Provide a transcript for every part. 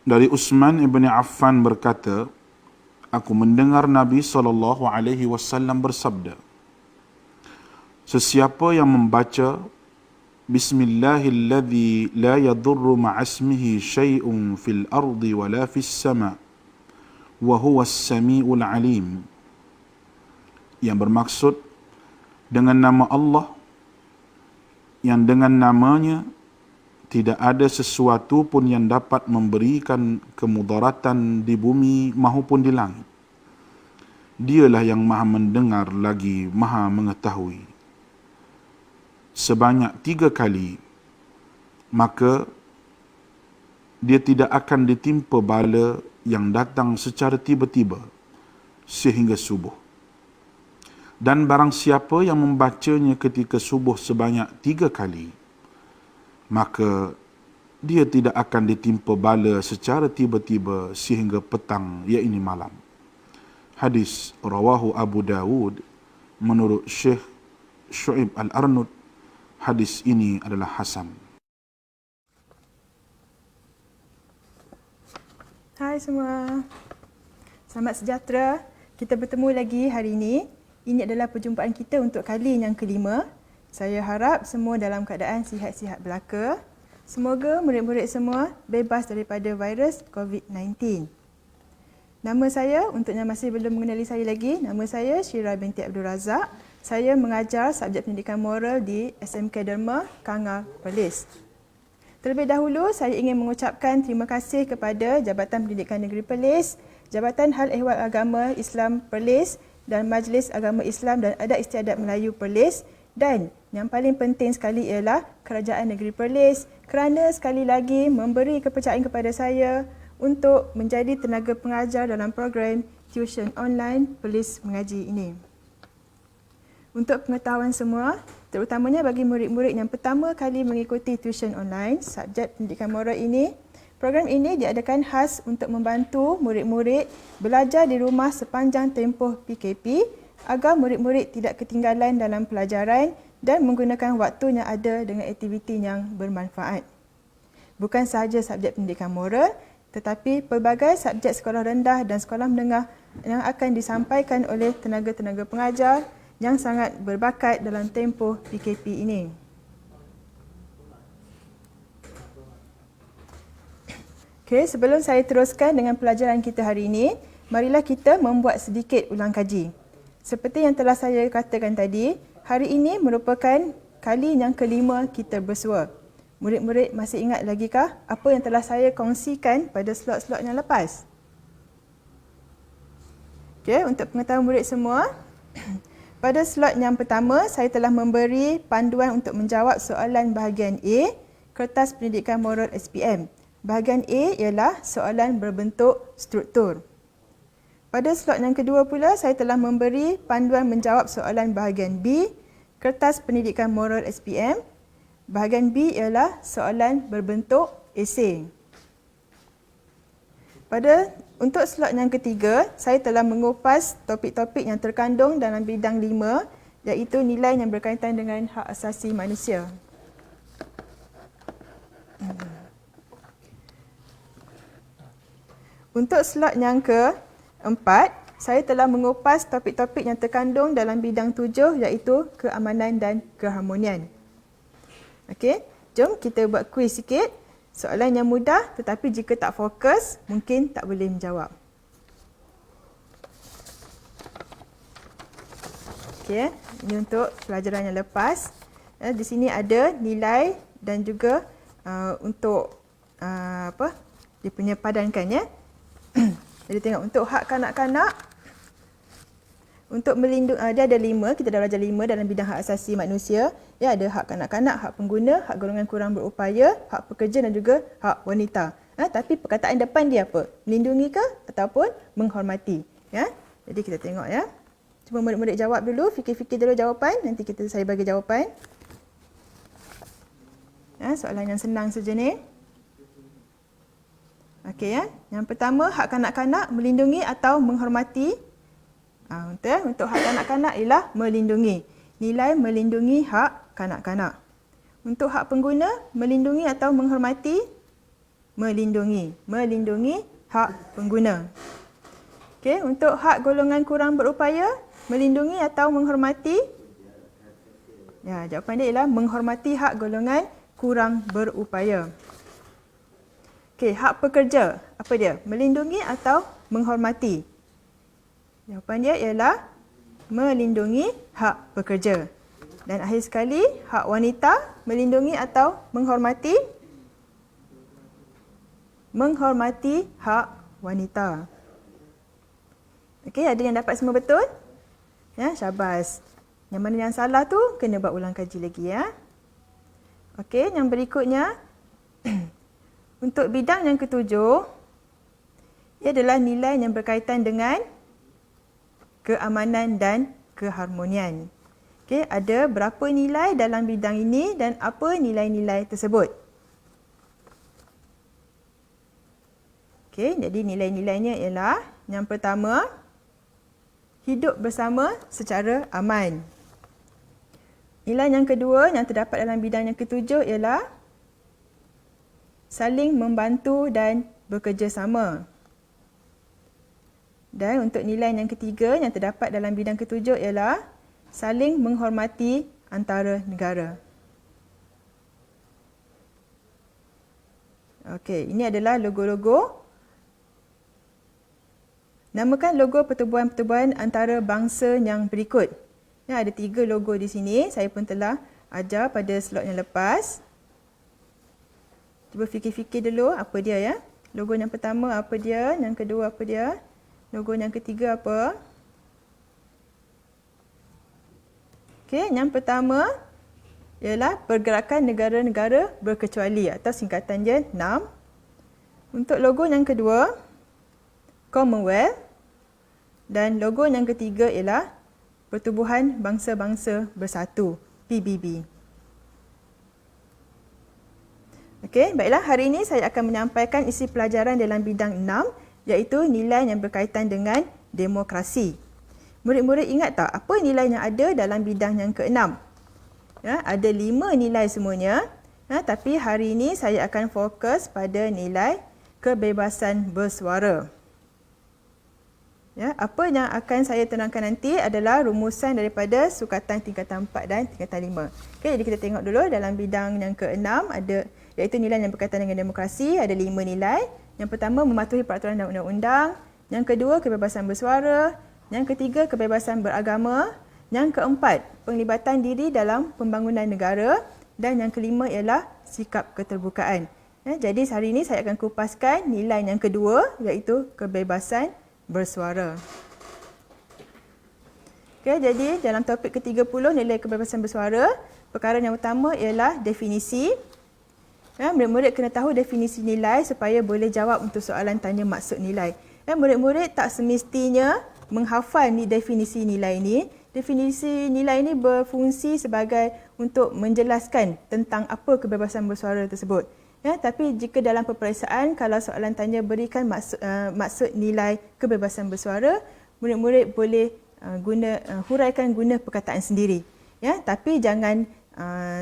Dari Utsman ibn Affan berkata, aku mendengar Nabi SAW bersabda, sesiapa yang membaca Bismillahilladzi la yadurru ma'asmihi syai'un fil ardi wala fis sama' wa huwas sami'ul alim, yang bermaksud dengan nama Allah yang dengan namanya tidak ada sesuatu pun yang dapat memberikan kemudaratan di bumi maupun di langit. Dialah yang maha mendengar lagi maha mengetahui. Sebanyak 3 kali, maka dia tidak akan ditimpa bala yang datang secara tiba-tiba sehingga subuh. Dan barang siapa yang membacanya ketika subuh sebanyak 3 kali, maka dia tidak akan ditimpa bala secara tiba-tiba sehingga petang, iaitu malam. Hadis rawahu Abu Dawud menurut Syekh Syu'ib Al-Arnud. Hadis ini adalah hasan. Hai semua. Selamat sejahtera. Kita bertemu lagi hari ini. Ini adalah perjumpaan kita untuk kali yang kelima. Saya harap semua dalam keadaan sihat-sihat belaka. Semoga murid-murid semua bebas daripada virus COVID-19. Nama saya, untuk yang masih belum mengenali saya lagi, nama saya Syira binti Abdul Razak. Saya mengajar subjek pendidikan moral di SMK Derma, Kangar, Perlis. Terlebih dahulu, saya ingin mengucapkan terima kasih kepada Jabatan Pendidikan Negeri Perlis, Jabatan Hal Ehwal Agama Islam Perlis dan Majlis Agama Islam dan Adat Istiadat Melayu Perlis, dan yang paling penting sekali ialah Kerajaan Negeri Perlis kerana sekali lagi memberi kepercayaan kepada saya untuk menjadi tenaga pengajar dalam program tuition online Perlis Mengaji ini. Untuk pengetahuan semua, terutamanya bagi murid-murid yang pertama kali mengikuti tuition online subjek pendidikan moral ini, program ini diadakan khas untuk membantu murid-murid belajar di rumah sepanjang tempoh PKP agar murid-murid tidak ketinggalan dalam pelajaran dan menggunakan waktu yang ada dengan aktiviti yang bermanfaat. Bukan sahaja subjek pendidikan moral, tetapi pelbagai subjek sekolah rendah dan sekolah menengah yang akan disampaikan oleh tenaga-tenaga pengajar yang sangat berbakat dalam tempoh PKP ini. Okey, sebelum saya teruskan dengan pelajaran kita hari ini, marilah kita membuat sedikit ulang kaji. Seperti yang telah saya katakan tadi, hari ini merupakan kali yang kelima kita bersua. Murid-murid masih ingat lagi kah apa yang telah saya kongsikan pada slot-slot yang lepas? Okey, untuk pengetahuan murid semua, pada slot yang pertama, saya telah memberi panduan untuk menjawab soalan bahagian A, Kertas Pendidikan Moral SPM. Bahagian A ialah soalan berbentuk struktur. Pada slot yang kedua pula, saya telah memberi panduan menjawab soalan bahagian B, Kertas Pendidikan Moral SPM. Bahagian B ialah soalan berbentuk esei. Untuk slot yang ketiga, saya telah mengupas topik-topik yang terkandung dalam bidang 5, iaitu nilai yang berkaitan dengan hak asasi manusia. Untuk slot yang keempat, saya telah mengupas topik-topik yang terkandung dalam bidang 7, iaitu keamanan dan keharmonian. Okey, jom kita buat kuis sikit. Soalan yang mudah, tetapi jika tak fokus, mungkin tak boleh menjawab. Okey, ini untuk pelajaran yang lepas. Di sini ada nilai dan juga untuk dia punya padankan ya. Jadi tengok untuk hak kanak-kanak, untuk melindungi, dia ada 5, kita dah belajar 5 dalam bidang hak asasi manusia. Ya, ada hak kanak-kanak, hak pengguna, hak golongan kurang berupaya, hak pekerja dan juga hak wanita. Tapi perkataan depan dia apa? Melindungi ke ataupun menghormati? Ya. Jadi kita tengok ya. Cuba murid-murid jawab dulu, fikir-fikir dulu jawapan, nanti saya bagi jawapan. Ya, soalan yang senang saja ni. Okey ya. Yang pertama, hak kanak-kanak melindungi atau menghormati. Untuk hak kanak-kanak ialah melindungi. Nilai melindungi hak kanak-kanak. Untuk hak pengguna, melindungi atau menghormati. melindungi hak pengguna. Okey, untuk hak golongan kurang berupaya, melindungi atau menghormati? Ya, jawapan dia ialah menghormati hak golongan kurang berupaya. Okey, hak pekerja, apa dia? Melindungi atau menghormati? Jawapan dia ialah melindungi hak pekerja. Dan akhir sekali, hak wanita, melindungi atau menghormati? Menghormati hak wanita. Okey, ada yang dapat semua betul? Ya, syabas. Yang mana yang salah tu, kena buat ulang kaji lagi ya. Okey, yang berikutnya. Untuk bidang yang ketujuh, ia adalah nilai yang berkaitan dengan keamanan dan keharmonian. Okey, ada berapa nilai dalam bidang ini dan apa nilai-nilai tersebut? Okey, jadi nilai-nilainya ialah yang pertama, hidup bersama secara aman. Nilai yang kedua yang terdapat dalam bidang yang ketujuh ialah saling membantu dan bekerjasama. Dan untuk nilai yang ketiga yang terdapat dalam bidang ketujuh ialah saling menghormati antara negara. Okey, ini adalah logo-logo. Namakan logo pertubuhan-pertubuhan antara bangsa yang berikut. Ya, ada 3 logo di sini. Saya pun telah ajar pada slot yang lepas. Cuba fikir-fikir dulu apa dia ya. Logo yang pertama apa dia, yang kedua apa dia, logo yang ketiga apa. Okey, yang pertama ialah Pergerakan Negara-Negara Berkecuali atau singkatan dia NAM. Untuk logo yang kedua, Commonwealth. Dan logo yang ketiga ialah Pertubuhan Bangsa-Bangsa Bersatu, PBB. Okey, baiklah, hari ini saya akan menyampaikan isi pelajaran dalam bidang 6 iaitu nilai yang berkaitan dengan demokrasi. Murid-murid ingat tak apa nilai yang ada dalam bidang yang ke-6? Ya, ada 5 nilai semuanya. Ya, tapi hari ini saya akan fokus pada nilai kebebasan bersuara. Ya, apa yang akan saya terangkan nanti adalah rumusan daripada sukatan tingkatan 4 dan tingkatan 5. Okey, jadi kita tengok dulu dalam bidang yang ke-6 ada iaitu nilai yang berkaitan dengan demokrasi, ada 5 nilai. Yang pertama, mematuhi peraturan dan undang-undang. Yang kedua, kebebasan bersuara. Yang ketiga, kebebasan beragama. Yang keempat, penglibatan diri dalam pembangunan negara. Dan yang kelima ialah sikap keterbukaan. Ya, jadi hari ini saya akan kupaskan nilai yang kedua iaitu kebebasan bersuara. Okay, jadi dalam topik ke-30 nilai kebebasan bersuara, perkara yang utama ialah definisi. Ya, murid-murid kena tahu definisi nilai supaya boleh jawab untuk soalan tanya maksud nilai. Ya, murid-murid tak semestinya menghafal definisi nilai ini. Definisi nilai ini berfungsi sebagai untuk menjelaskan tentang apa kebebasan bersuara tersebut. Ya, tapi jika dalam peperiksaan kalau soalan tanya berikan maksud nilai kebebasan bersuara, murid-murid boleh huraikan guna perkataan sendiri. Ya, tapi jangan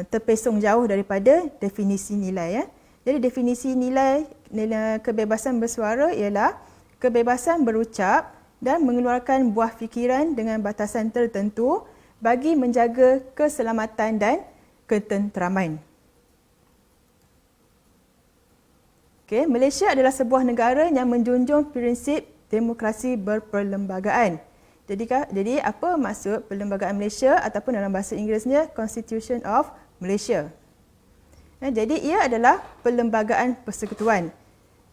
terpesong jauh daripada definisi nilai ya. Jadi definisi nilai kebebasan bersuara ialah kebebasan berucap dan mengeluarkan buah fikiran dengan batasan tertentu bagi menjaga keselamatan dan ketenteraman. Okay, Malaysia adalah sebuah negara yang menjunjung prinsip demokrasi berperlembagaan. Jadi apa maksud perlembagaan Malaysia ataupun dalam bahasa Inggerisnya Constitution of Malaysia. Ya, jadi ia adalah perlembagaan persekutuan.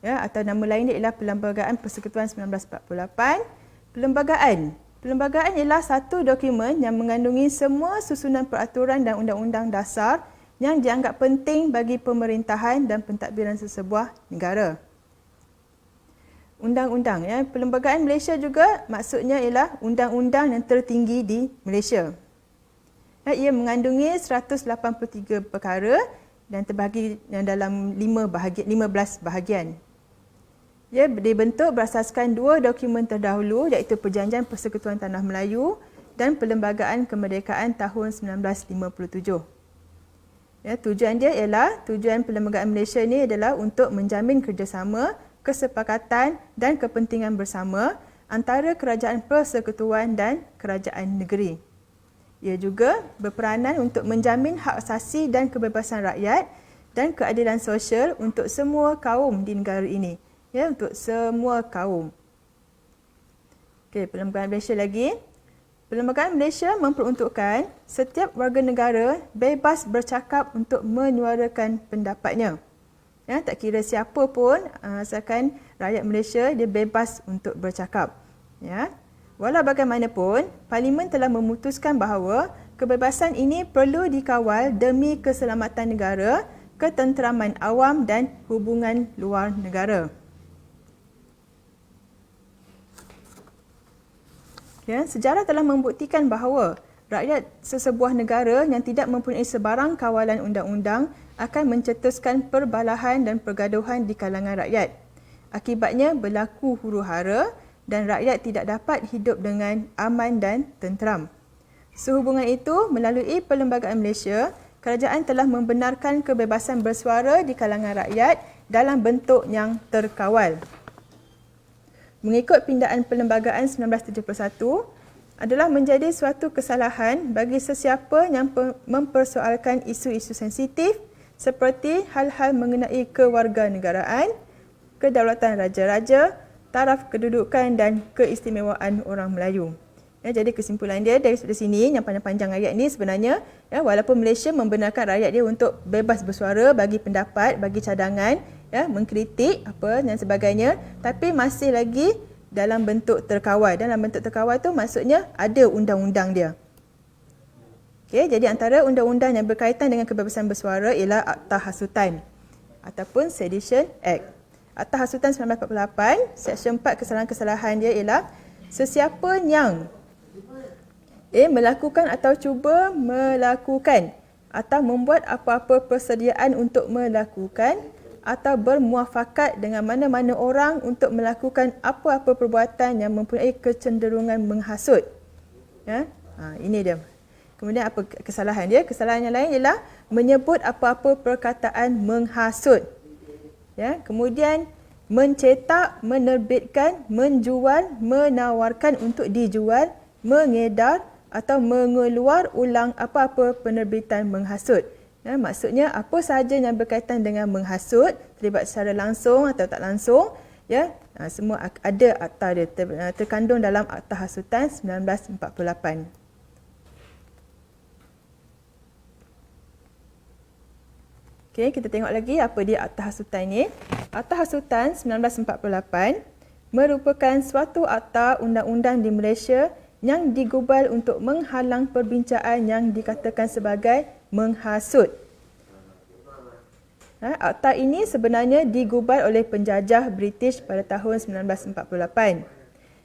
Ya, atau nama lain dia ialah Perlembagaan Persekutuan 1948. Perlembagaan ialah satu dokumen yang mengandungi semua susunan peraturan dan undang-undang dasar yang dianggap penting bagi pemerintahan dan pentadbiran sesebuah negara. Undang-undang, ya, Perlembagaan Malaysia juga maksudnya ialah undang-undang yang tertinggi di Malaysia. Ya, ia mengandungi 183 perkara dan terbahagi dalam 15 bahagian. Ia dibentuk berasaskan 2 dokumen terdahulu iaitu Perjanjian Persekutuan Tanah Melayu dan Perlembagaan Kemerdekaan tahun 1957. Ya, tujuan dia ialah, tujuan Perlembagaan Malaysia ni adalah untuk menjamin kerjasama, kesepakatan dan kepentingan bersama antara kerajaan persekutuan dan kerajaan negeri. Ia juga berperanan untuk menjamin hak asasi dan kebebasan rakyat dan keadilan sosial untuk semua kaum di negara ini. Ya, untuk semua kaum. Okey, Perlembagaan Malaysia lagi. Perlembagaan Malaysia memperuntukkan setiap warga negara bebas bercakap untuk menyuarakan pendapatnya. Ya, tak kira siapa pun, asalkan rakyat Malaysia dia bebas untuk bercakap. Ya. Walau bagaimanapun, Parlimen telah memutuskan bahawa kebebasan ini perlu dikawal demi keselamatan negara, ketenteraman awam dan hubungan luar negara. Ya, sejarah telah membuktikan bahawa rakyat sesebuah negara yang tidak mempunyai sebarang kawalan undang-undang akan mencetuskan perbalahan dan pergaduhan di kalangan rakyat. Akibatnya berlaku huru-hara dan rakyat tidak dapat hidup dengan aman dan tenteram. Sehubungan itu, melalui Perlembagaan Malaysia, kerajaan telah membenarkan kebebasan bersuara di kalangan rakyat dalam bentuk yang terkawal. Mengikut pindaan Perlembagaan 1971, adalah menjadi suatu kesalahan bagi sesiapa yang mempersoalkan isu-isu sensitif seperti hal-hal mengenai kewarganegaraan, kedaulatan raja-raja, taraf kedudukan dan keistimewaan orang Melayu. Ya, jadi kesimpulan dia dari sini, yang panjang-panjang ayat ni sebenarnya, ya, walaupun Malaysia membenarkan rakyat dia untuk bebas bersuara, bagi pendapat, bagi cadangan, ya, mengkritik apa dan sebagainya, tapi masih lagi dalam bentuk terkawal. Dalam bentuk terkawal tu maksudnya ada undang-undang dia. Okey, jadi antara undang-undang yang berkaitan dengan kebebasan bersuara ialah Akta Hasutan ataupun Sedition Act. Akta Hasutan 1948, Seksyen 4 kesalahan-kesalahan dia ialah sesiapa yang melakukan atau cuba melakukan atau membuat apa-apa persediaan untuk melakukan atau bermuafakat dengan mana-mana orang untuk melakukan apa-apa perbuatan yang mempunyai kecenderungan menghasut. Ya? Ini dia. Kemudian apa kesalahan dia? Kesalahan yang lain ialah menyebut apa-apa perkataan menghasut. Ya? Kemudian mencetak, menerbitkan, menjual, menawarkan untuk dijual, mengedar atau mengeluar ulang apa-apa penerbitan menghasut. Ya, maksudnya apa sahaja yang berkaitan dengan menghasut, terlibat secara langsung atau tak langsung, ya, semua ada akta dia terkandung dalam Akta Hasutan 1948. Okey, kita tengok lagi apa dia Akta Hasutan ni. Akta Hasutan 1948 merupakan suatu akta undang-undang di Malaysia yang digubal untuk menghalang perbincangan yang dikatakan sebagai menghasut. Akta ini sebenarnya digubal oleh penjajah British pada tahun 1948.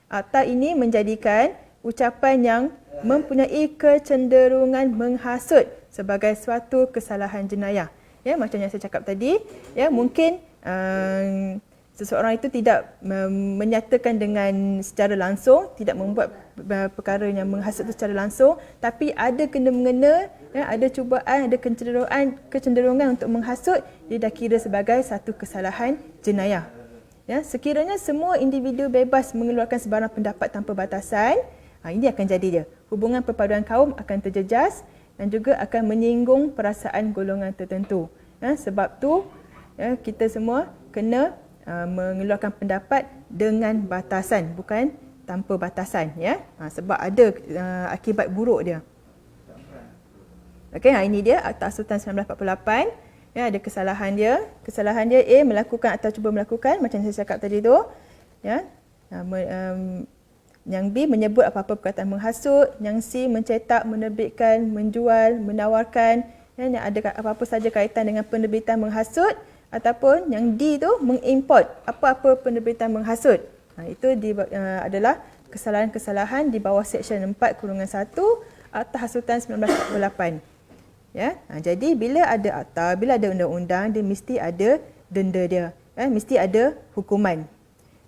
Akta ini menjadikan ucapan yang mempunyai kecenderungan menghasut sebagai suatu kesalahan jenayah. Ya, macam yang saya cakap tadi, ya, mungkin seseorang itu tidak menyatakan dengan secara langsung, tidak membuat perkara yang menghasut secara langsung, tapi ada kena-mengena, ya, ada cubaan, ada kecenderungan untuk menghasut, dia dah kira sebagai satu kesalahan jenayah. Ya, sekiranya semua individu bebas mengeluarkan sebarang pendapat tanpa batasan, ini akan jadi dia. Hubungan perpaduan kaum akan terjejas dan juga akan menyinggung perasaan golongan tertentu. Ya, sebab tu, ya, kita semua kena mengeluarkan pendapat dengan batasan, bukan tanpa batasan, ya. Sebab ada akibat buruk dia. Okey, ini dia Akta Hasutan 1948. Ya, ada kesalahan dia. Kesalahan dia A, melakukan atau cuba melakukan, macam saya cakap tadi tu. Ya. Yang B, menyebut apa-apa perkataan menghasut. Yang C, mencetak, menerbitkan, menjual, menawarkan. Ya, yang ada apa-apa saja kaitan dengan penerbitan menghasut. Ataupun yang D tu, mengimport apa-apa penerbitan menghasut. Itu adalah kesalahan-kesalahan di bawah Seksyen 4/1 Akta Hasutan 1948. Ya, jadi bila ada akta, bila ada undang-undang, dia mesti ada denda dia. Mesti ada hukuman.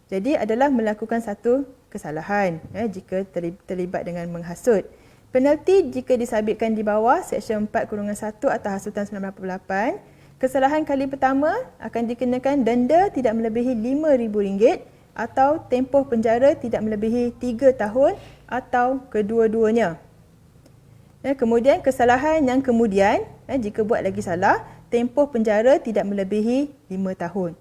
Jadi adalah melakukan satu kesalahan, jika terlibat dengan menghasut. Penalti jika disabitkan di bawah Seksyen 4-1 atau hasutan 1988. Kesalahan kali pertama akan dikenakan denda tidak melebihi RM5,000 atau tempoh penjara tidak melebihi 3 tahun atau kedua-duanya. Kemudian kesalahan yang kemudian, jika buat lagi salah, tempoh penjara tidak melebihi 5 tahun.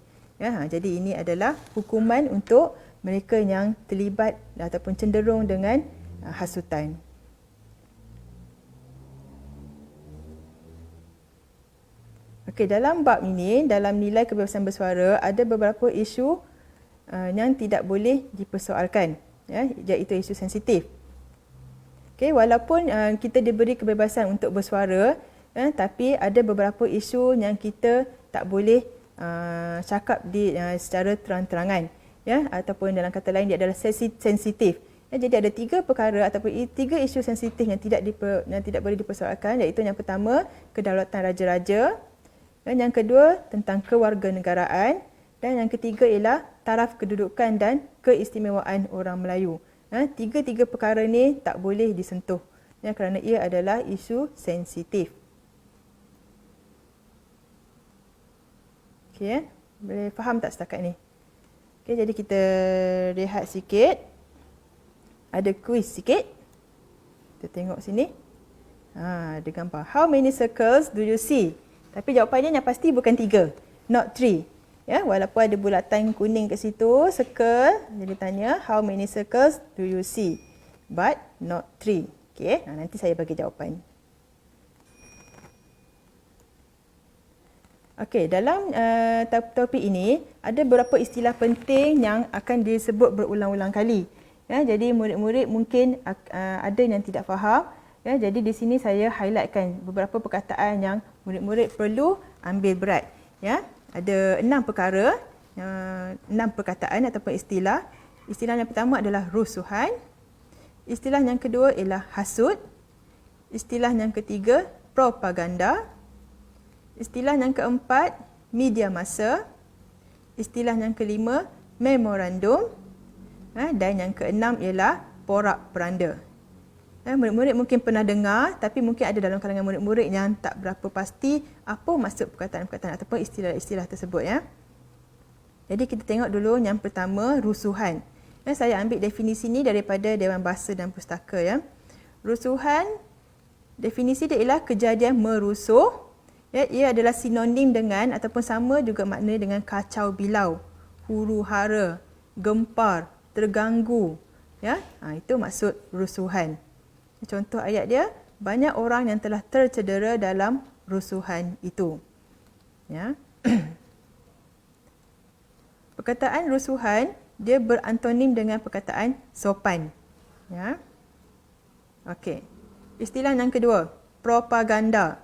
Jadi ini adalah hukuman untuk mereka yang terlibat ataupun cenderung dengan hasutan. Okey, dalam bab ini, dalam nilai kebebasan bersuara, ada beberapa isu yang tidak boleh dipersoalkan, iaitu isu sensitif. Okey, walaupun kita diberi kebebasan untuk bersuara, tapi ada beberapa isu yang kita tak boleh cakap secara terang-terangan, ataupun dalam kata lain dia adalah sensitif. Jadi ada 3 perkara ataupun 3 isu sensitif yang tidak boleh dipersoalkan, iaitu yang pertama, kedaulatan raja-raja. Dan yang kedua, tentang kewarganegaraan. Dan yang ketiga ialah taraf kedudukan dan keistimewaan orang Melayu. 3 perkara ni tak boleh disentuh, kerana ia adalah isu sensitif. Okey, boleh faham tak setakat ni? Okey, jadi kita rehat sikit. Ada kuis sikit. Kita tengok sini. Ada gambar. How many circles do you see? Tapi jawapannya yang pasti bukan 3, not 3. Walaupun ada bulatan kuning kat situ, circle, jadi tanya how many circles do you see? But not 3. Okey, nanti saya bagi jawapan. Okey, dalam topik ini ada beberapa istilah penting yang akan disebut berulang-ulang kali. Jadi murid-murid mungkin ada yang tidak faham. Jadi di sini saya highlightkan beberapa perkataan yang murid-murid perlu ambil berat. Ada 6 perkara, 6 perkataan ataupun istilah. Istilah yang pertama adalah rusuhan. Istilah yang kedua ialah hasut. Istilah yang ketiga, propaganda. Istilah yang keempat, media massa. Istilah yang kelima, memorandum. Dan yang keenam ialah porak-peranda. Murid-murid mungkin pernah dengar, tapi mungkin ada dalam kalangan murid-murid yang tak berapa pasti apa maksud perkataan-perkataan ataupun istilah-istilah tersebut. Jadi kita tengok dulu yang pertama, rusuhan. Saya ambil definisi ini daripada Dewan Bahasa dan Pustaka. Rusuhan, definisi dia ialah kejadian merusuh. Ia adalah sinonim dengan ataupun sama juga makna dengan kacau bilau, huru-hara, gempar, terganggu. Itu maksud rusuhan. Contoh ayat dia, banyak orang yang telah tercedera dalam rusuhan itu. Perkataan rusuhan, dia berantonim dengan perkataan sopan. Okey. Istilah yang kedua, propaganda.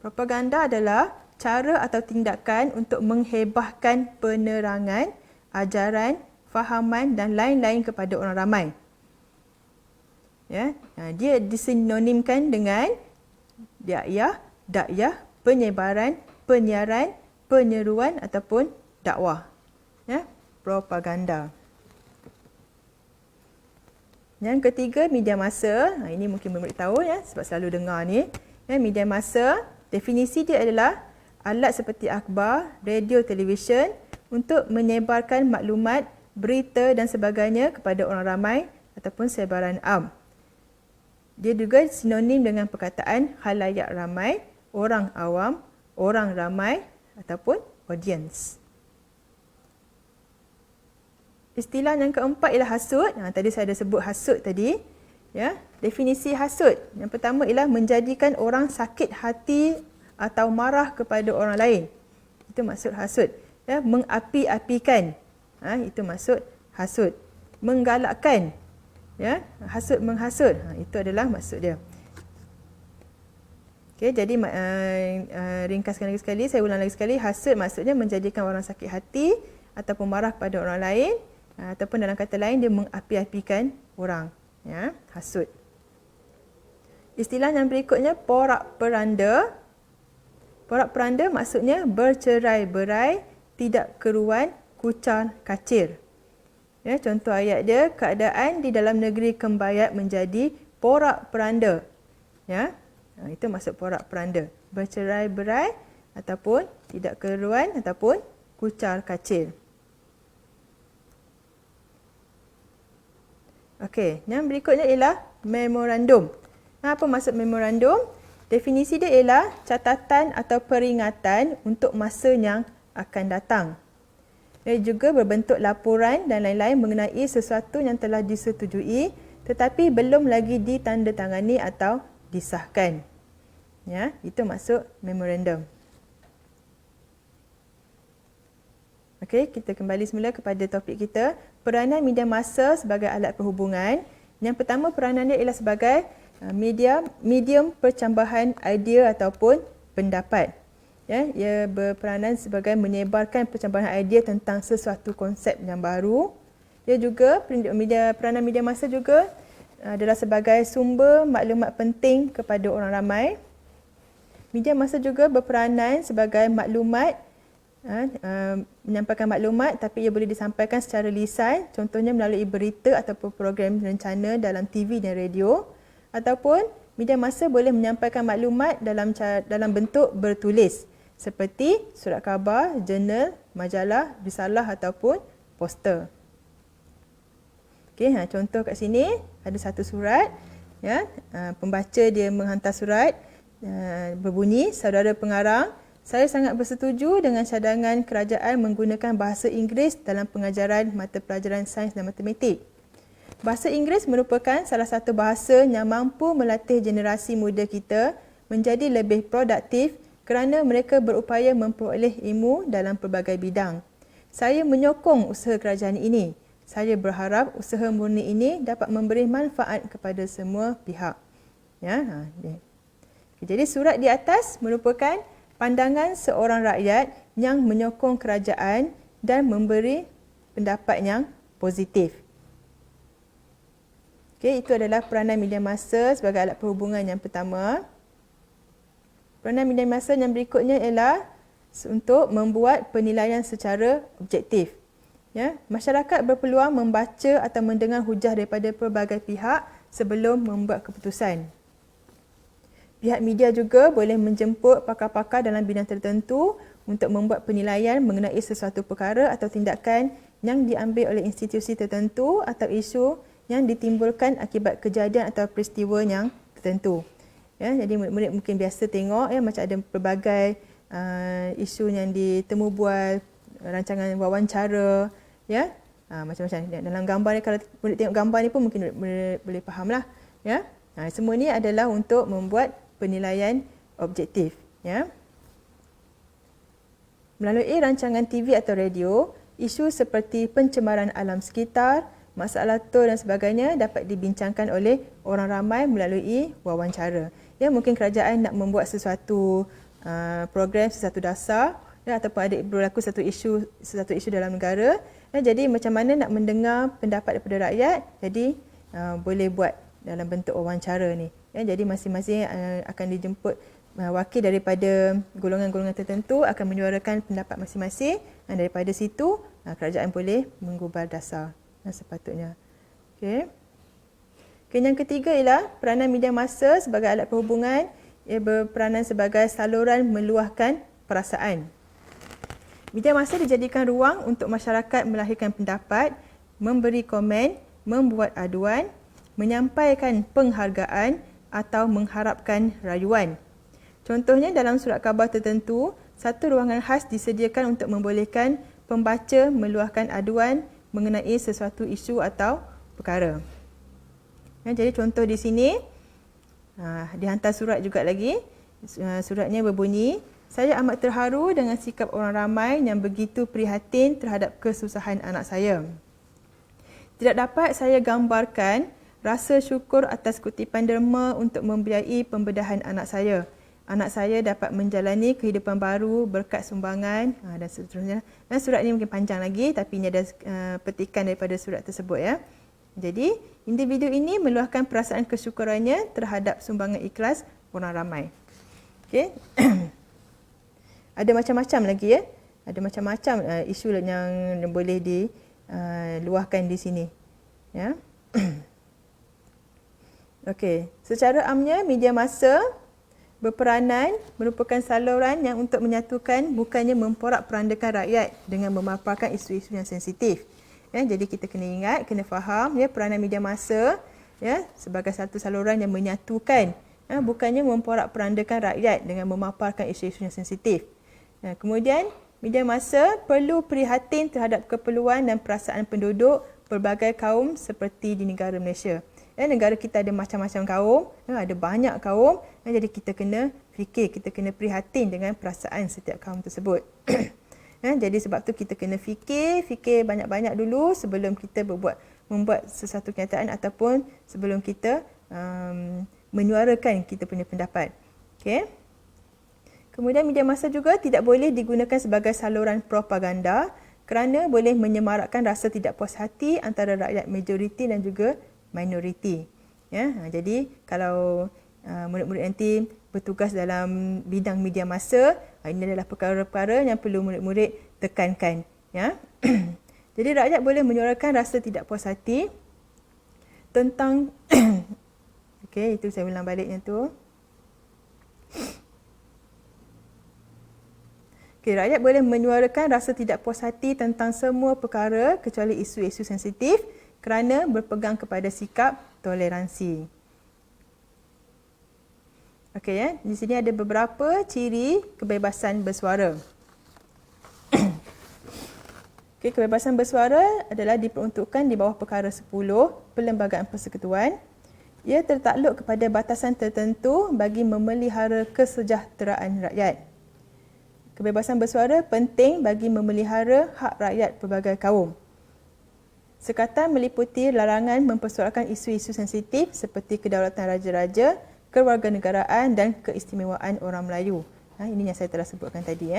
Propaganda adalah cara atau tindakan untuk menghebahkan penerangan, ajaran, fahaman dan lain-lain kepada orang ramai. Dia disinonimkan dengan dakwah, penyebaran, penyiaran, penyeruan ataupun dakwah. Propaganda. Yang ketiga, media massa. Ini mungkin murid tahu sebab selalu dengar ni. Media massa, definisi dia adalah alat seperti akhbar, radio, televisyen untuk menyebarkan maklumat, berita dan sebagainya kepada orang ramai ataupun sebaran am. Dia juga sinonim dengan perkataan khalayak ramai, orang awam, orang ramai ataupun audience. Istilah yang keempat ialah hasut. Tadi saya ada sebut hasut tadi. Definisi hasut. Yang pertama ialah menjadikan orang sakit hati atau marah kepada orang lain. Itu maksud hasut. Mengapi-apikan. Itu maksud hasut. Menggalakkan. Hasut menghasut. Itu adalah maksud dia. Okey, jadi ringkaskan lagi sekali, saya ulang lagi sekali. Hasut maksudnya menjadikan orang sakit hati ataupun marah kepada orang lain, ataupun dalam kata lain dia mengapi-apikan orang. Hasut. Istilah yang berikutnya, porak-peranda. Porak-peranda maksudnya bercerai-berai, tidak keruan, kucar-kacir. Contoh ayat dia, keadaan di dalam negeri kembayat menjadi porak-peranda. Ya. Itu maksud porak-peranda. Bercerai-berai ataupun tidak keruan ataupun kucar kacir. Okey, yang berikutnya ialah memorandum. Apa maksud memorandum? Definisi dia ialah catatan atau peringatan untuk masa yang akan datang. Ia juga berbentuk laporan dan lain-lain mengenai sesuatu yang telah disetujui tetapi belum lagi ditandatangani atau disahkan. Ya, itu maksud memorandum. Okey, kita kembali semula kepada topik kita, peranan media massa sebagai alat perhubungan. Yang pertama, peranan dia ialah sebagai medium percambahan idea ataupun pendapat. Ya, ia berperanan sebagai menyebarkan percambahan idea tentang sesuatu konsep yang baru. Ia juga peranan media massa juga adalah sebagai sumber maklumat penting kepada orang ramai. Media massa juga berperanan sebagai maklumat, menyampaikan maklumat tapi ia boleh disampaikan secara lisan, contohnya melalui berita ataupun program rencana dalam TV dan radio, ataupun media massa boleh menyampaikan maklumat dalam bentuk bertulis seperti surat khabar, jurnal, majalah, risalah ataupun poster. Okey, contoh kat sini ada satu surat, ya, pembaca dia menghantar surat berbunyi, saudara pengarang, saya sangat bersetuju dengan cadangan kerajaan menggunakan bahasa Inggeris dalam pengajaran mata pelajaran sains dan matematik. Bahasa Inggeris merupakan salah satu bahasa yang mampu melatih generasi muda kita menjadi lebih produktif kerana mereka berupaya memperoleh ilmu dalam pelbagai bidang. Saya menyokong usaha kerajaan ini. Saya berharap usaha murni ini dapat memberi manfaat kepada semua pihak. Ya, jadi surat di atas merupakan pandangan seorang rakyat yang menyokong kerajaan dan memberi pendapat yang positif. Okey, itu adalah peranan media massa sebagai alat perhubungan yang pertama. Peranan media massa yang berikutnya ialah untuk membuat penilaian secara objektif. Ya, masyarakat berpeluang membaca atau mendengar hujah daripada pelbagai pihak sebelum membuat keputusan. Pihak media juga boleh menjemput pakar-pakar dalam bidang tertentu untuk membuat penilaian mengenai sesuatu perkara atau tindakan yang diambil oleh institusi tertentu atau isu yang ditimbulkan akibat kejadian atau peristiwa yang tertentu. Ya, jadi murid-murid mungkin biasa tengok, ya, macam ada pelbagai isu yang ditemu bual, rancangan wawancara, ya, macam-macam. Dalam gambar ni, kalau murid tengok gambar ni pun mungkin boleh fahamlah, ya. Semua ni adalah untuk membuat penilaian objektif, ya. Melalui rancangan TV atau radio, isu seperti pencemaran alam sekitar, masalah tol dan sebagainya dapat dibincangkan oleh orang ramai melalui wawancara. Ya, mungkin kerajaan nak membuat sesuatu program, sesuatu dasar, ya, ataupun ada berlaku sesuatu isu dalam negara. Ya, jadi macam mana nak mendengar pendapat daripada rakyat, jadi boleh buat dalam bentuk wawancara ni. Ya, jadi masing-masing akan dijemput wakil daripada golongan-golongan tertentu akan menyuarakan pendapat masing-masing, dan daripada situ kerajaan boleh menggubal dasar sepatutnya. Okey. Yang ketiga ialah peranan media massa sebagai alat perhubungan. Ia berperanan sebagai saluran meluahkan perasaan. Media massa dijadikan ruang untuk masyarakat melahirkan pendapat, memberi komen, membuat aduan, menyampaikan penghargaan atau mengharapkan rayuan. Contohnya dalam surat khabar tertentu, satu ruangan khas disediakan untuk membolehkan pembaca meluahkan aduan mengenai sesuatu isu atau perkara. Ya, jadi contoh di sini, dihantar surat juga lagi. Suratnya berbunyi, saya amat terharu dengan sikap orang ramai yang begitu prihatin terhadap kesusahan anak saya. Tidak dapat saya gambarkan rasa syukur atas kutipan derma untuk membiayai pembedahan anak saya. Anak saya dapat menjalani kehidupan baru berkat sumbangan dan seterusnya. Dan surat ini mungkin panjang lagi, tapi ini ada petikan daripada surat tersebut, ya. Jadi, individu ini meluahkan perasaan kesyukurannya terhadap sumbangan ikhlas orang ramai. Okey. Ada macam-macam lagi, ya. Ada macam-macam isu yang boleh diluahkan di sini, ya. Okey, secara amnya media massa berperanan merupakan saluran yang untuk menyatukan bukannya memporak-perandakan rakyat dengan memaparkan isu-isu yang sensitif. Ya, jadi kita kena ingat, kena faham ya peranan media massa ya sebagai satu saluran yang menyatukan, ya, bukannya memporak-perandakan rakyat dengan memaparkan isu-isu yang sensitif. Ya, kemudian media massa perlu prihatin terhadap keperluan dan perasaan penduduk pelbagai kaum seperti di negara Malaysia. Ya, negara kita ada macam-macam kaum, ya, ada banyak kaum, ya, jadi kita kena fikir, kita kena prihatin dengan perasaan setiap kaum tersebut. Ya, jadi sebab tu kita kena fikir banyak-banyak dulu sebelum kita membuat sesuatu kenyataan ataupun sebelum kita menyuarakan kita punya pendapat. Okey. Kemudian media massa juga tidak boleh digunakan sebagai saluran propaganda kerana boleh menyemarakkan rasa tidak puas hati antara rakyat majoriti dan juga minoriti. Ya, jadi kalau murid-murid nanti bertugas dalam bidang media massa, ini adalah perkara-perkara yang perlu murid-murid tekankan. Ya. Jadi rakyat boleh menyuarakan rasa tidak puas hati tentang okey, itu saya ulang baliknya tu. Okey, rakyat boleh menyuarakan rasa tidak puas hati tentang semua perkara kecuali isu-isu sensitif kerana berpegang kepada sikap toleransi. Okey ya, di sini ada beberapa ciri kebebasan bersuara. Okey, kebebasan bersuara adalah diperuntukkan di bawah perkara 10 Perlembagaan Persekutuan. Ia tertakluk kepada batasan tertentu bagi memelihara kesejahteraan rakyat. Kebebasan bersuara penting bagi memelihara hak rakyat pelbagai kaum. Sekatan meliputi larangan mempersoalkan isu-isu sensitif seperti kedaulatan raja-raja, kewarganegaraan dan keistimewaan orang Melayu. Ini yang saya telah sebutkan tadi.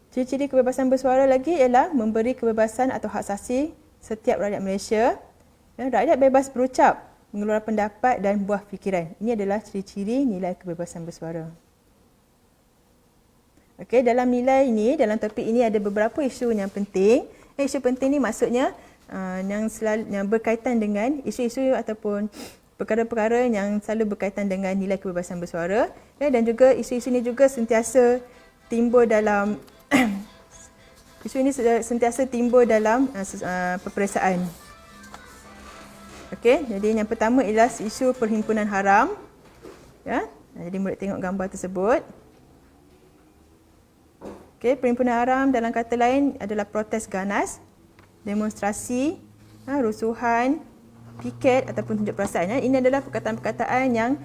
Ciri-ciri kebebasan bersuara lagi ialah memberi kebebasan atau hak asasi setiap rakyat Malaysia. Rakyat bebas berucap, mengeluarkan pendapat dan buah fikiran. Ini adalah ciri-ciri nilai kebebasan bersuara. Okey, dalam nilai ini, dalam topik ini ada beberapa isu yang penting. Isu penting ni maksudnya yang berkaitan dengan isu-isu ataupun perkara-perkara yang selalu berkaitan dengan nilai kebebasan bersuara, ya, dan juga isu-isu ini juga sentiasa timbul dalam isu ini sentiasa timbul dalam peperiksaan. Okey, jadi yang pertama ialah isu perhimpunan haram. Ya, jadi murid tengok gambar tersebut. Okey, perhimpunan haram dalam kata lain adalah protes ganas, demonstrasi, rusuhan, piket ataupun tunjuk perasaan. Ini adalah perkataan-perkataan yang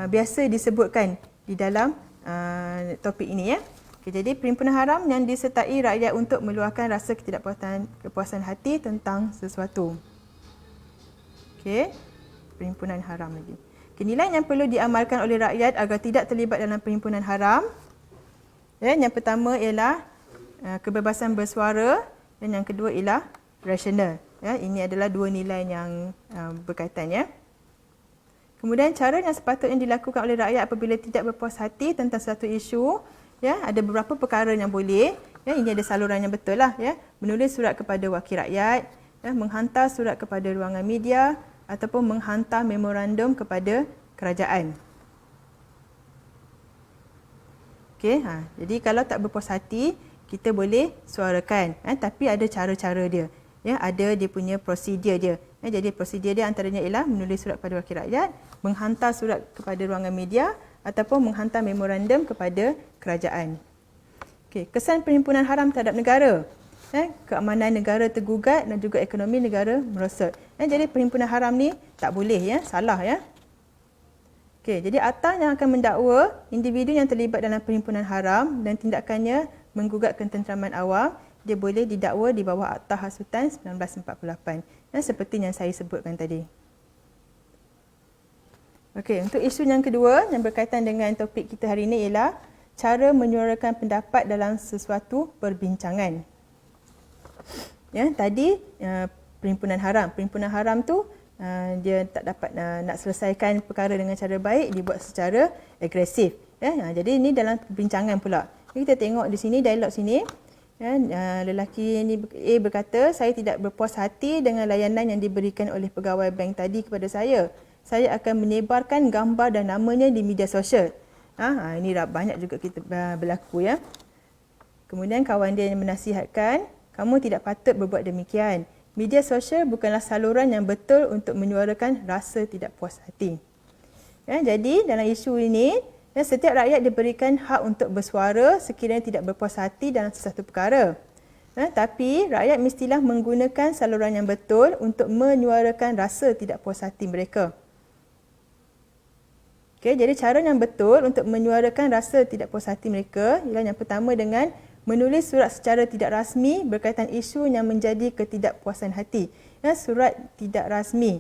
biasa disebutkan di dalam topik ini. Okey, jadi perhimpunan haram yang disertai rakyat untuk meluahkan rasa kepuasan hati tentang sesuatu. Okey, perhimpunan haram lagi. Okay, nilai yang perlu diamalkan oleh rakyat agar tidak terlibat dalam perhimpunan haram. Ya, yang pertama ialah kebebasan bersuara dan yang kedua ialah rasional. Ya, ini adalah dua nilai yang berkaitan. Ya. Kemudian cara yang sepatutnya dilakukan oleh rakyat apabila tidak berpuas hati tentang satu isu, ya, ada beberapa perkara yang boleh. Ya, ini ada saluran yang betul lah. Ya. Menulis surat kepada wakil rakyat, ya, menghantar surat kepada ruangan media ataupun menghantar memorandum kepada kerajaan. Okey, jadi kalau tak berpuas hati, kita boleh suarakan, tapi ada cara-cara dia. Ya, ada dia punya prosedur dia. Ya, jadi prosedur dia antaranya ialah menulis surat kepada wakil rakyat, menghantar surat kepada ruangan media ataupun menghantar memorandum kepada kerajaan. Okey, kesan perhimpunan haram terhadap negara. Keamanan negara tergugat dan juga ekonomi negara merosot. Jadi perhimpunan haram ni tak boleh, ya, salah, ya. Okey, jadi Atas yang akan mendakwa individu yang terlibat dalam perhimpunan haram dan tindakannya menggugat ketenteraman awam, dia boleh didakwa di bawah Akta Hasutan 1948. Seperti yang saya sebutkan tadi. Okey, untuk isu yang kedua yang berkaitan dengan topik kita hari ini ialah cara menyuarakan pendapat dalam sesuatu perbincangan. Ya, tadi perhimpunan haram. Perhimpunan haram tu dia tak dapat nak selesaikan perkara dengan cara baik, dibuat secara agresif. Ya, jadi ini dalam perbincangan pula. Kita tengok di sini, dialog sini. Ya, lelaki ini A berkata, saya tidak berpuas hati dengan layanan yang diberikan oleh pegawai bank tadi kepada saya. saya akan menyebarkan gambar dan namanya di media sosial. Ini dah banyak juga kita berlaku ya. Kemudian kawan dia yang menasihatkan, kamu tidak patut berbuat demikian. Media sosial bukanlah saluran yang betul untuk menyuarakan rasa tidak puas hati. Jadi dalam isu ini, setiap rakyat diberikan hak untuk bersuara sekiranya tidak berpuas hati dalam sesuatu perkara. Tapi rakyat mestilah menggunakan saluran yang betul untuk menyuarakan rasa tidak puas hati mereka. Jadi cara yang betul untuk menyuarakan rasa tidak puas hati mereka ialah yang pertama dengan menulis surat secara tidak rasmi berkaitan isu yang menjadi ketidakpuasan hati. Surat tidak rasmi.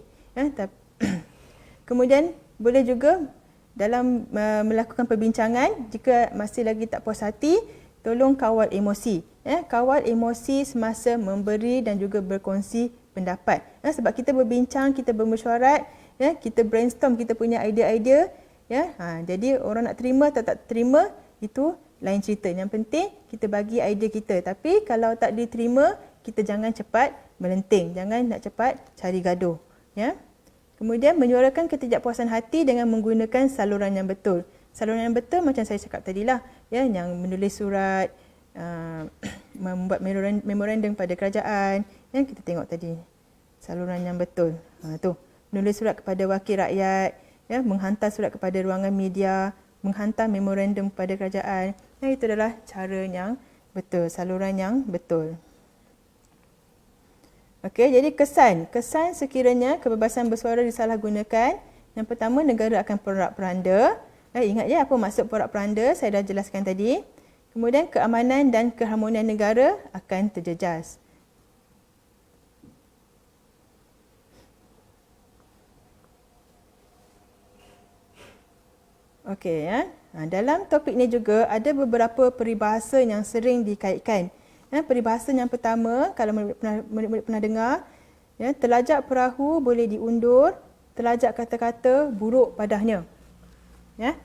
Kemudian boleh juga dalam melakukan perbincangan, jika masih lagi tak puas hati, tolong kawal emosi. Kawal emosi semasa memberi dan juga berkongsi pendapat. Sebab kita berbincang, kita bermesyuarat, kita brainstorm, kita punya idea-idea. Jadi orang nak terima atau tak terima, itu lain cerita. Yang penting kita bagi idea kita. Tapi kalau tak diterima, kita jangan cepat melenting. Jangan nak cepat cari gaduh. Kemudian menyuarakan ketidakpuasan hati dengan menggunakan saluran yang betul. Saluran yang betul macam saya cakap tadilah, yang menulis surat, membuat memorandum pada kerajaan, yang kita tengok tadi. Saluran yang betul. Tu, menulis surat kepada wakil rakyat, menghantar surat kepada ruangan media, menghantar memorandum kepada kerajaan. Itu adalah cara yang betul, saluran yang betul. Jadi kesan sekiranya kebebasan bersuara disalahgunakan. Yang pertama, negara akan porak-poranda. Ingat apa maksud porak-poranda, saya dah jelaskan tadi. Kemudian keamanan dan keharmonian negara akan terjejas. Dalam topik ini juga ada beberapa peribahasa yang sering dikaitkan. Peribahasa yang pertama, kalau murid-murid pernah dengar, telajak perahu boleh diundur, telajak kata-kata buruk padahnya.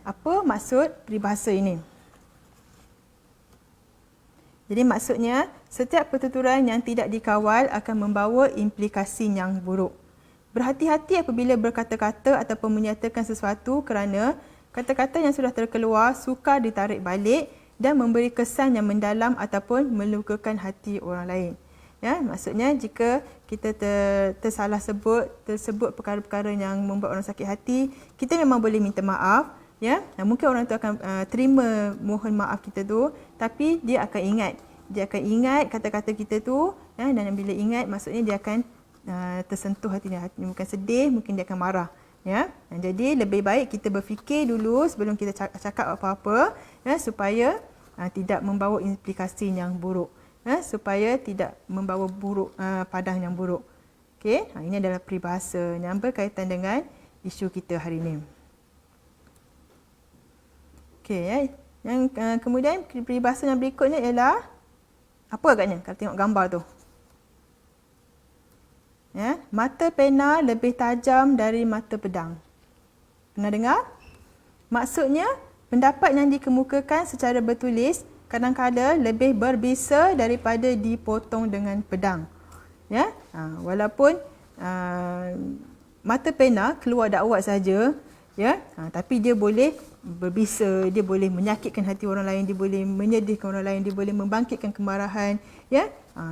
Apa maksud peribahasa ini? Jadi maksudnya, setiap pertuturan yang tidak dikawal akan membawa implikasi yang buruk. Berhati-hati apabila berkata-kata ataupun menyatakan sesuatu kerana kata-kata yang sudah terkeluar sukar ditarik balik dan memberi kesan yang mendalam ataupun melukakan hati orang lain. Maksudnya jika kita tersalah tersebut perkara-perkara yang membuat orang sakit hati, kita memang boleh minta maaf. Mungkin orang tu akan terima mohon maaf kita tu, tapi dia akan ingat kata-kata kita tu, dan bila ingat maksudnya dia akan tersentuh hatinya, mungkin sedih, mungkin dia akan marah. Jadi lebih baik kita berfikir dulu sebelum kita cakap apa-apa, supaya tidak membawa implikasi yang buruk, supaya tidak membawa padang yang buruk. Ini adalah peribahasa yang berkaitan dengan isu kita hari ini. Yang kemudian peribahasa yang berikutnya ialah apa agaknya kalau tengok gambar tu? Mata pena lebih tajam dari mata pedang. Pernah dengar? Maksudnya, pendapat yang dikemukakan secara bertulis kadang-kadang lebih berbisa daripada dipotong dengan pedang. Walaupun mata pena keluar dakwat saja, tapi dia boleh berbisa, dia boleh menyakitkan hati orang lain, dia boleh menyedihkan orang lain, dia boleh membangkitkan kemarahan.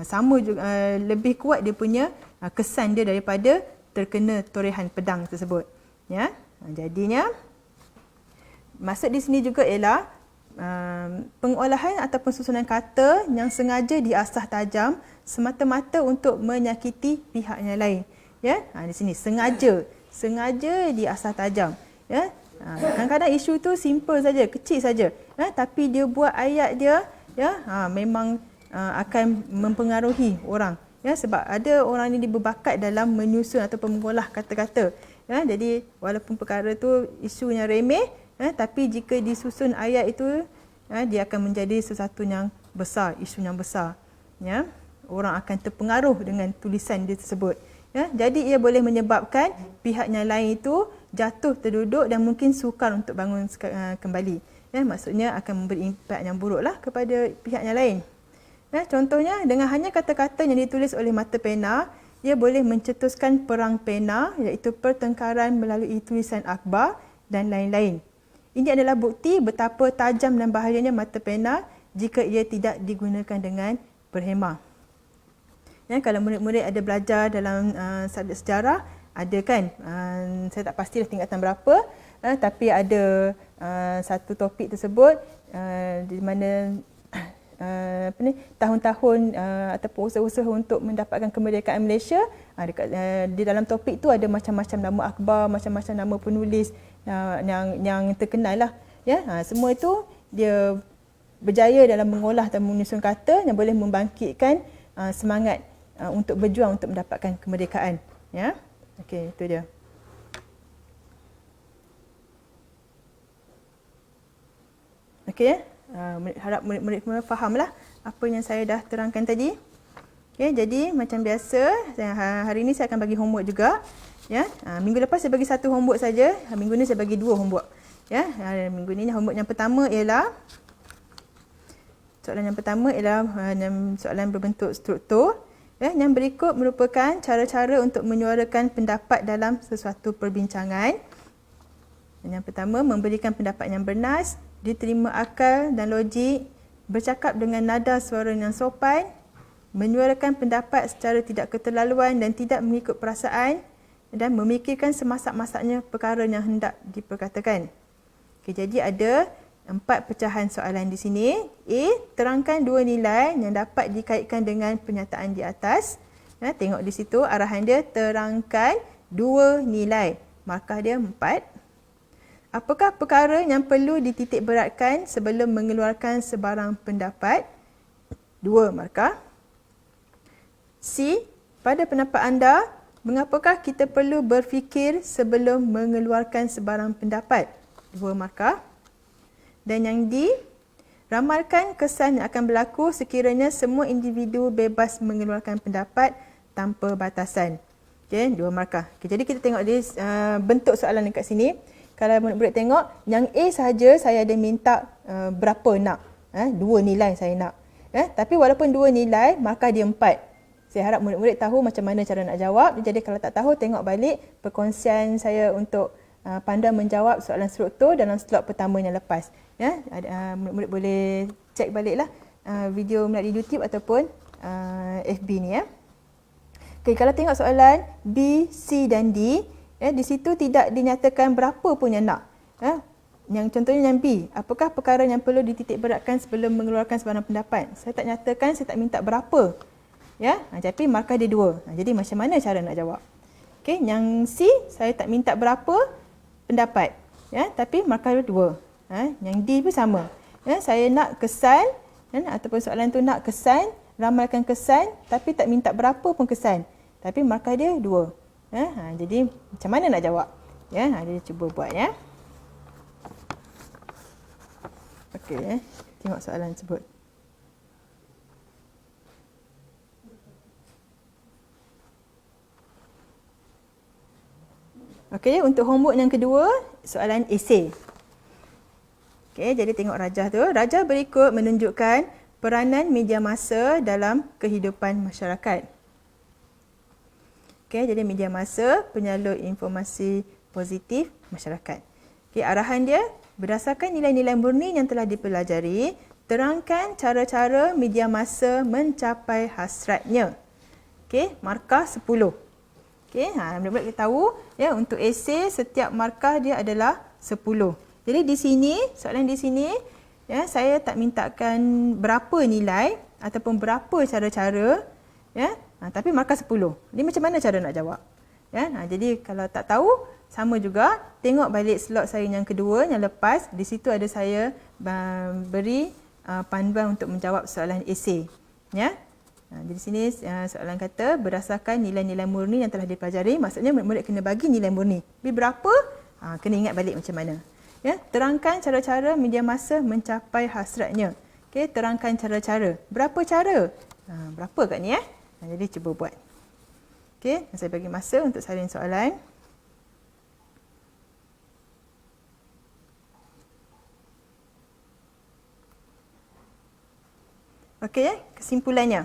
Sama juga, lebih kuat dia punya kesan dia daripada terkena torehan pedang tersebut. Jadinya maksud di sini juga ialah pengolahan ataupun susunan kata yang sengaja diasah tajam semata-mata untuk menyakiti pihak yang lain. Di sini sengaja diasah tajam. Kadang-kadang isu tu simple saja, kecil saja, tapi dia buat ayat dia memang akan mempengaruhi orang. Sebab ada orang ini berbakat dalam menyusun ataupun mengolah kata-kata. Jadi walaupun perkara tu isu yang remeh, tapi jika disusun ayat itu, dia akan menjadi sesuatu yang besar, isu yang besar. Orang akan terpengaruh dengan tulisan dia tersebut. Jadi ia boleh menyebabkan pihak yang lain itu jatuh terduduk dan mungkin sukar untuk bangun kembali. Maksudnya akan memberi impak yang buruklah kepada pihak yang lain. Contohnya, dengan hanya kata-kata yang ditulis oleh mata pena, ia boleh mencetuskan perang pena iaitu pertengkaran melalui tulisan akhbar dan lain-lain. Ini adalah bukti betapa tajam dan bahayanya mata pena jika ia tidak digunakan dengan berhemah. Ya, kalau murid-murid ada belajar dalam subjek sejarah, ada kan, saya tak pastilah tingkatan berapa, tapi ada satu topik tersebut di mana tahun-tahun ataupun usaha-usaha untuk mendapatkan kemerdekaan Malaysia, di dalam topik tu ada macam-macam nama akhbar, macam-macam nama penulis yang terkenal lah. Ya, semua itu dia berjaya dalam mengolah dan menyusun kata yang boleh membangkitkan semangat untuk berjuang untuk mendapatkan kemerdekaan. Ya, okey, itu dia. Okey, harap murid-murid semua fahamlah apa yang saya dah terangkan tadi. Okey, jadi macam biasa, hari ini saya akan bagi homework juga. Ya, minggu lepas saya bagi satu homework saja, minggu ni saya bagi dua homework. Ya, minggu ni homework yang pertama ialah soalan soalan berbentuk struktur. Ya, yang berikut merupakan cara-cara untuk menyuarakan pendapat dalam sesuatu perbincangan. Yang pertama, memberikan pendapat yang bernas, diterima akal dan logik, bercakap dengan nada suara yang sopan, menyuarakan pendapat secara tidak keterlaluan dan tidak mengikut perasaan, dan memikirkan semasak-masaknya perkara yang hendak diperkatakan. Okey, jadi ada 4 pecahan soalan di sini. A, terangkan 2 nilai yang dapat dikaitkan dengan pernyataan di atas. Ya, tengok di situ arahan dia, terangkan 2 nilai. Markah dia 4. Apakah perkara yang perlu dititik beratkan sebelum mengeluarkan sebarang pendapat? 2 markah. C, pada pendapat anda, mengapakah kita perlu berfikir sebelum mengeluarkan sebarang pendapat? 2 markah. Dan yang D, ramalkan kesan yang akan berlaku sekiranya semua individu bebas mengeluarkan pendapat tanpa batasan. Okey, 2 markah. Okay, jadi kita tengok dia bentuk soalan dekat sini. Kalau murid-murid tengok, yang A sahaja saya ada minta berapa nak. 2 nilai saya nak. Tapi walaupun 2 nilai, markah dia 4. Saya harap murid-murid tahu macam mana cara nak jawab. Jadi kalau tak tahu, tengok balik perkongsian saya untuk pandai menjawab soalan struktur dalam slot pertama yang lepas. Ya, murid-murid boleh cek baliklah video melalui YouTube ataupun FB ni ya. Okey, kalau tengok soalan B, C dan D, di situ tidak dinyatakan berapa pun yang nak. Yang contohnya yang B, apakah perkara yang perlu dititik beratkan sebelum mengeluarkan sebarang pendapat? Saya tak nyatakan, saya tak minta berapa. Ya, tapi markah dia 2. Jadi macam mana cara nak jawab? Okey, yang C saya tak minta berapa pendapat. Ya, tapi markah dia 2. Yang D pun sama. Ya, saya nak kesan, ataupun soalan tu nak kesan, ramalkan kesan tapi tak minta berapa pun kesan. Tapi markah dia 2. Jadi macam mana nak jawab? Ya, jadi cuba buat ya. Okey, tengok soalan tersebut. Okey, untuk homework yang kedua, soalan esei. Okey, jadi tengok rajah tu. Rajah berikut menunjukkan peranan media massa dalam kehidupan masyarakat. Okey, jadi media massa penyalur informasi positif masyarakat. Okey, arahan dia berdasarkan nilai-nilai murni yang telah dipelajari, terangkan cara-cara media massa mencapai hasratnya. Okey, markah 10. Okey, murid-murid kita tahu ya, untuk esei setiap markah dia adalah 10. Jadi di sini, soalan di sini, ya, saya tak mintakan berapa nilai ataupun berapa cara-cara, ya, tapi markah 10. Jadi macam mana cara nak jawab? Ya, jadi kalau tak tahu, sama juga, tengok balik slot saya yang kedua, yang lepas, di situ ada saya beri panduan untuk menjawab soalan esei. Ya. Di sini soalan kata berdasarkan nilai-nilai murni yang telah dipelajari, maksudnya murid kena bagi nilai murni. Tapi berapa? Kena ingat balik macam mana. Ya, terangkan cara-cara media massa mencapai hasratnya. Okey, terangkan cara-cara. Berapa cara? Berapa kat ni jadi cuba buat. Okey, saya bagi masa untuk salin soalan. Okey, kesimpulannya.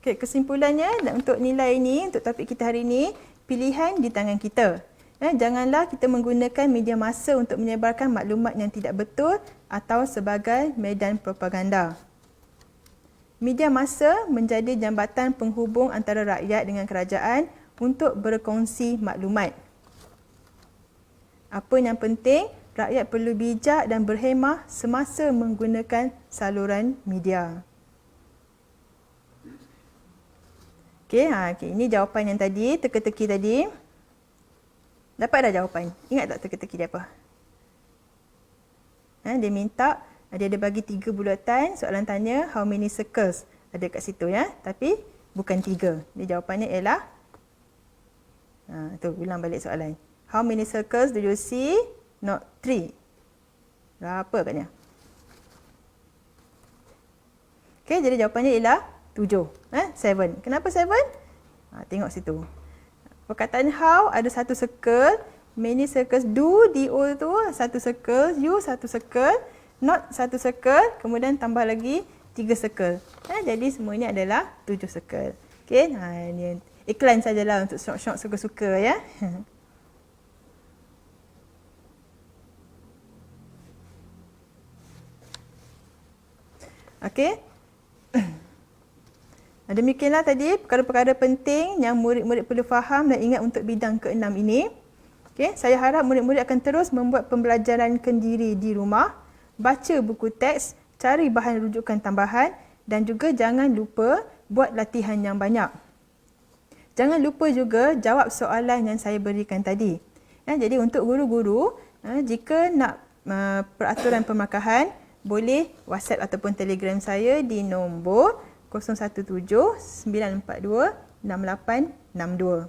Okay, kesimpulannya untuk nilai ini, untuk topik kita hari ini, pilihan di tangan kita. Janganlah kita menggunakan media massa untuk menyebarkan maklumat yang tidak betul atau sebagai medan propaganda. Media massa menjadi jambatan penghubung antara rakyat dengan kerajaan untuk berkongsi maklumat. Apa yang penting, rakyat perlu bijak dan berhemah semasa menggunakan saluran media. Okey, ini jawapan yang tadi, teka-teki tadi. Dapat dah jawapan? Ingat tak teka-teki dia apa? Dia minta, dia ada bagi 3 bulatan, soalan tanya how many circles ada kat situ ya, tapi bukan 3. Dia jawapannya ialah tu, ulang balik soalan. How many circles do you see? Not 3. Berapa katnya? Okey, jadi jawapannya ialah 7. 7. Kenapa 7? Tengok situ. Perkataan how ada 1 circle, many circles, do, tu 1 circle, you 1 circle, not 1 circle, kemudian tambah lagi 3 circle. Jadi semua ini adalah 7 circle. Okey, ini iklan sajalah untuk syok-syok suka-suka ya. Okey. Demikianlah tadi perkara-perkara penting yang murid-murid perlu faham dan ingat untuk bidang ke-6 ini. Okay, saya harap murid-murid akan terus membuat pembelajaran kendiri di rumah, baca buku teks, cari bahan rujukan tambahan dan juga jangan lupa buat latihan yang banyak. Jangan lupa juga jawab soalan yang saya berikan tadi. Jadi untuk guru-guru, jika nak peraturan pemarkahan, boleh WhatsApp ataupun Telegram saya di nombor 017-942-6862.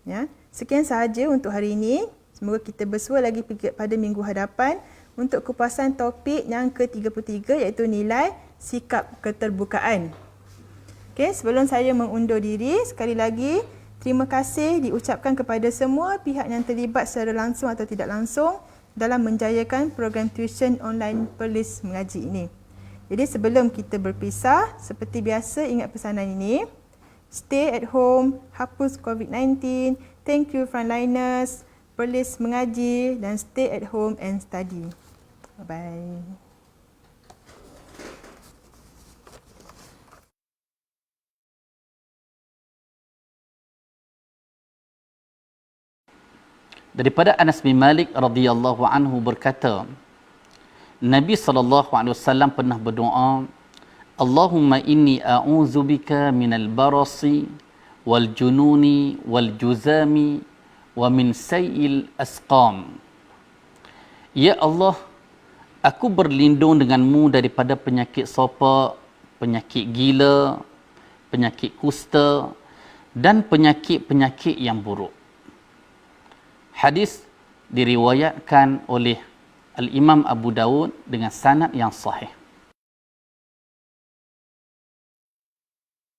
Ya. Sekian sahaja untuk hari ini. Semoga kita bersua lagi pada minggu hadapan untuk kupasan topik yang ke-33 iaitu nilai sikap keterbukaan. Okay, sebelum saya mengundur diri, sekali lagi terima kasih diucapkan kepada semua pihak yang terlibat secara langsung atau tidak langsung dalam menjayakan program tuition online Perlis Mengaji ini. Jadi sebelum kita berpisah, seperti biasa ingat pesanan ini. Stay at home, hapus COVID-19, thank you frontliners, Perlis Mengaji dan stay at home and study. Bye-bye. Daripada Anas bin Malik radhiyallahu anhu berkata, Nabi SAW pernah berdoa, Allahumma inni a'udzubika minal barasi wal jununi wal juzami wa min sayil asqam. Ya Allah, aku berlindung denganmu daripada penyakit sopak, penyakit gila, penyakit kusta dan penyakit-penyakit yang buruk. Hadis diriwayatkan oleh Al-Imam Abu Dawud dengan sanad yang sahih.